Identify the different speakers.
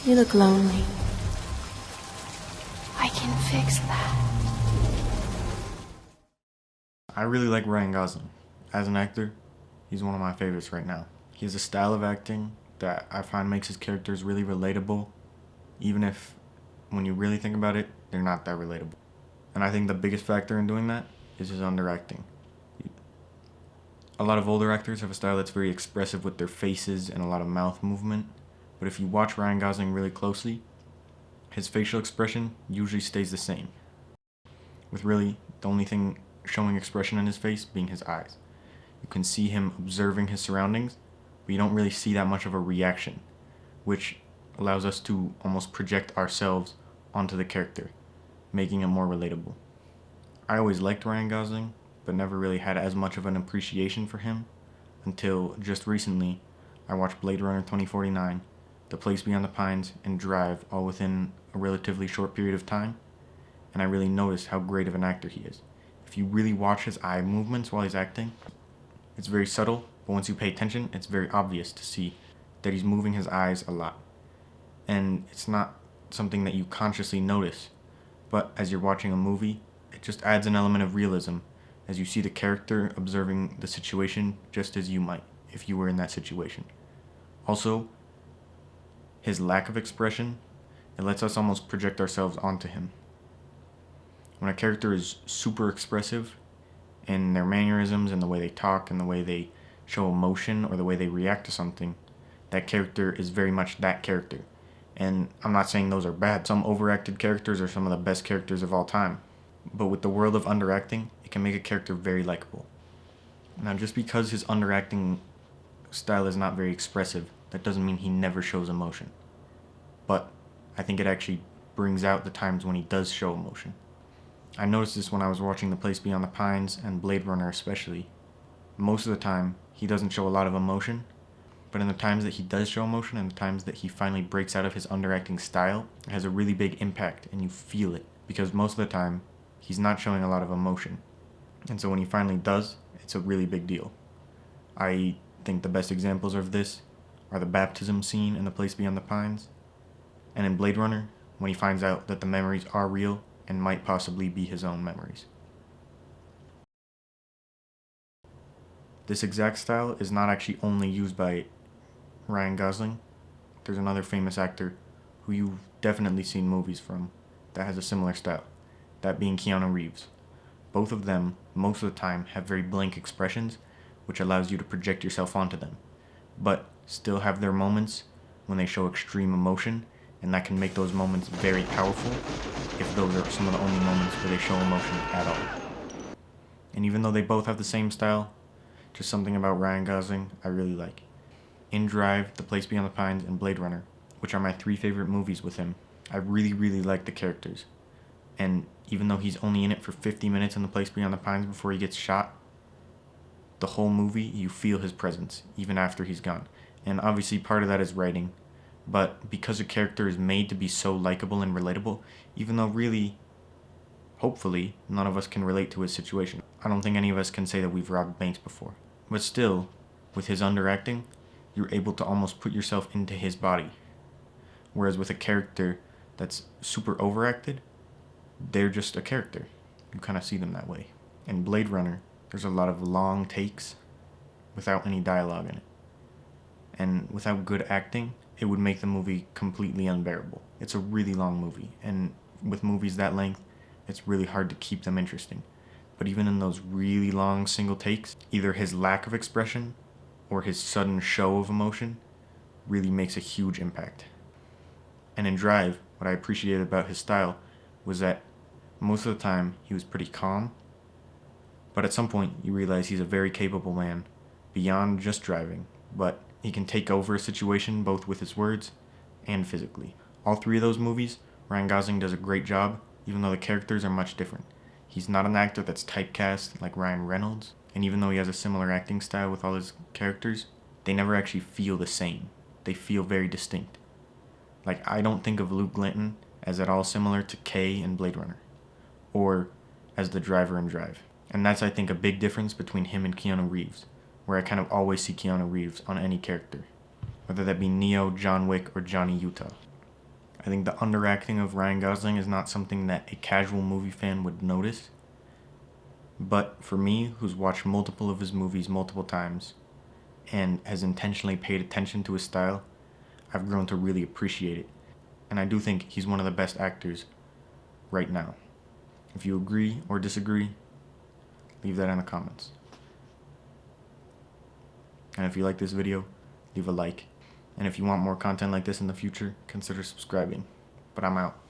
Speaker 1: You look lonely. I can fix that.
Speaker 2: I really like Ryan Gosling. As an actor, he's one of my favorites right now. He has a style of acting that I find makes his characters really relatable, even if, when you really think about it, they're not that relatable. And I think the biggest factor in doing that is his underacting. A lot of older actors have a style that's very expressive with their faces and a lot of mouth movement, but if you watch Ryan Gosling really closely, his facial expression usually stays the same, with really the only thing showing expression in his face being his eyes. You can see him observing his surroundings, but you don't really see that much of a reaction, which allows us to almost project ourselves onto the character, making it more relatable. I always liked Ryan Gosling, but never really had as much of an appreciation for him until just recently I watched Blade Runner 2049, The Place Beyond the Pines, and Drive all within a relatively short period of time, and I really noticed how great of an actor he is. If you really watch his eye movements while he's acting, it's very subtle, but once you pay attention, it's very obvious to see that he's moving his eyes a lot. And it's not something that you consciously notice, but as you're watching a movie, it just adds an element of realism as you see the character observing the situation just as you might if you were in that situation. Also, his lack of expression, it lets us almost project ourselves onto him. When a character is super expressive in their mannerisms and the way they talk and the way they show emotion or the way they react to something, that character is very much that character. And I'm not saying those are bad. Some overacted characters are some of the best characters of all time. But with the world of underacting, it can make a character very likable. Now, just because his underacting style is not very expressive, that doesn't mean he never shows emotion. But I think it actually brings out the times when he does show emotion. I noticed this when I was watching The Place Beyond the Pines and Blade Runner especially. Most of the time, he doesn't show a lot of emotion, but in the times that he does show emotion and the times that he finally breaks out of his underacting style, it has a really big impact and you feel it, because most of the time, he's not showing a lot of emotion. And so when he finally does, it's a really big deal. I think the best examples of this are the baptism scene in The Place Beyond the Pines, and in Blade Runner, when he finds out that the memories are real and might possibly be his own memories. This exact style is not actually only used by Ryan Gosling. There's another famous actor who you've definitely seen movies from that has a similar style, that being Keanu Reeves. Both of them, most of the time, have very blank expressions, which allows you to project yourself onto them, but still have their moments when they show extreme emotion, and that can make those moments very powerful if those are some of the only moments where they show emotion at all. And even though they both have the same style, just something about Ryan Gosling I really like. In Drive, The Place Beyond the Pines, and Blade Runner, which are my 3 favorite movies with him, I really like the characters. And even though he's only in it for 50 minutes in The Place Beyond the Pines before he gets shot, the whole movie, you feel his presence, even after he's gone. And obviously part of that is writing, but because a character is made to be so likable and relatable, even though really, hopefully, none of us can relate to his situation. I don't think any of us can say that we've robbed banks before. But still, with his underacting, you're able to almost put yourself into his body. Whereas with a character that's super overacted, they're just a character. You kind of see them that way. In Blade Runner, there's a lot of long takes without any dialogue in it. And without good acting, it would make the movie completely unbearable. It's a really long movie, and with movies that length, it's really hard to keep them interesting. But even in those really long single takes, either his lack of expression or his sudden show of emotion really makes a huge impact. And in Drive, what I appreciated about his style was that most of the time he was pretty calm, but at some point you realize he's a very capable man beyond just driving, but he can take over a situation both with his words and physically. All 3 of those movies, Ryan Gosling does a great job, even though the characters are much different. He's not an actor that's typecast like Ryan Reynolds, and even though he has a similar acting style with all his characters, they never actually feel the same. They feel very distinct. Like, I don't think of Luke Glinton as at all similar to Kay in Blade Runner, or as the driver in Drive. And that's, I think, a big difference between him and Keanu Reeves, where I kind of always see Keanu Reeves on any character, whether that be Neo, John Wick, or Johnny Utah. I think the underacting of Ryan Gosling is not something that a casual movie fan would notice. But for me, who's watched multiple of his movies multiple times and has intentionally paid attention to his style, I've grown to really appreciate it. And I do think he's one of the best actors right now. If you agree or disagree, leave that in the comments. And if you like this video, leave a like. And if you want more content like this in the future, consider subscribing. But I'm out.